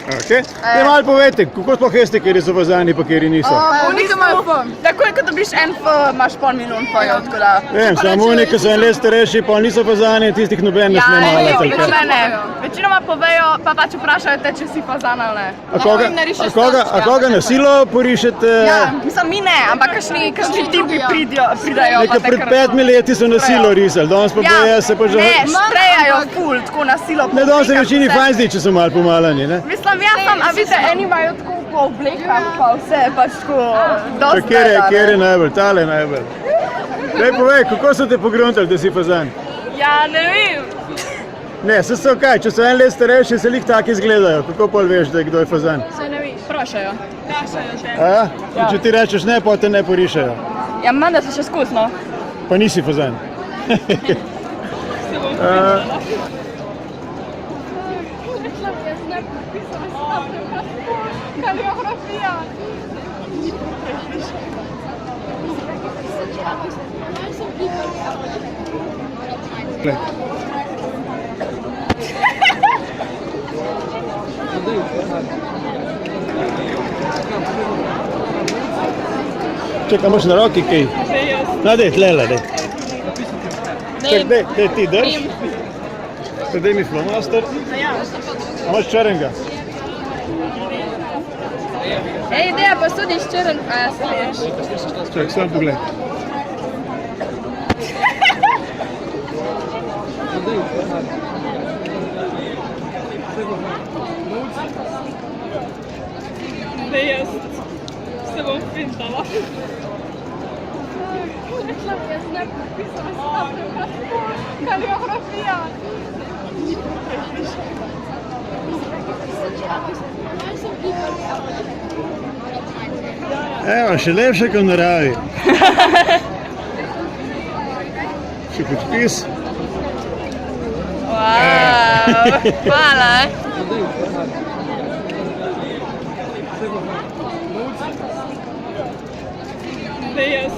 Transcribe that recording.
Okay. Malo povejte, kako sploh veste, kjer so fazani, pa kjer niso? Unika imajo fam. Takoj, ko dobiš en f, imaš pol minut fajo, tako da. Vem, samo oni, ki so en let starejši, pa niso fazani, tistih noben ne sme malati. Večinoma ne. Večinoma povejo, pa pač vprašajo te, če si fazan ali ne. A koga na silo porišete? Ja, mislim, mi ne, ampak kakšni tipi pridajo. Nekaj pred 5 leti so na silo risali, danes pa boje se pa že... Ne, štrejajo ful, tako na silo. Ne, danes se večini fajn zdi, če so malo pomalani, ne? Mislim, jaz sem, a vidite, eni imajo tako po oblekah, pa vse, pač tako dosti dela. Kjer je najbolj, tale najbolj. Daj povej, kako so te pogruntali, da si fazan? Ja, ne vem. Ne, se so kaj, če so en let starejši, se lih tako izgledajo. Kako pol veš, da je kdo je fazan? Se ne veš, vprašajo. Vprašajo še. Ja? Če ti rečeš ne, pa te ne porišajo. Ja, menda se še skusno. Pa nisi fazan. Čekaj, imaš na roki kaj? No, dej, tlele, dej. Čekaj, dej, ti drž. Dej mi flomaster. A imaš črnega? Ej, ideja pa sudiš črn, a ja se veš. Čekaj, sam pogled. Zdaj jaz se bom pintala. Jaz ne podpisala se kaligrafija. Evo, še lepše kot v naravi. Še podpis. Hvala. Zdaj jaz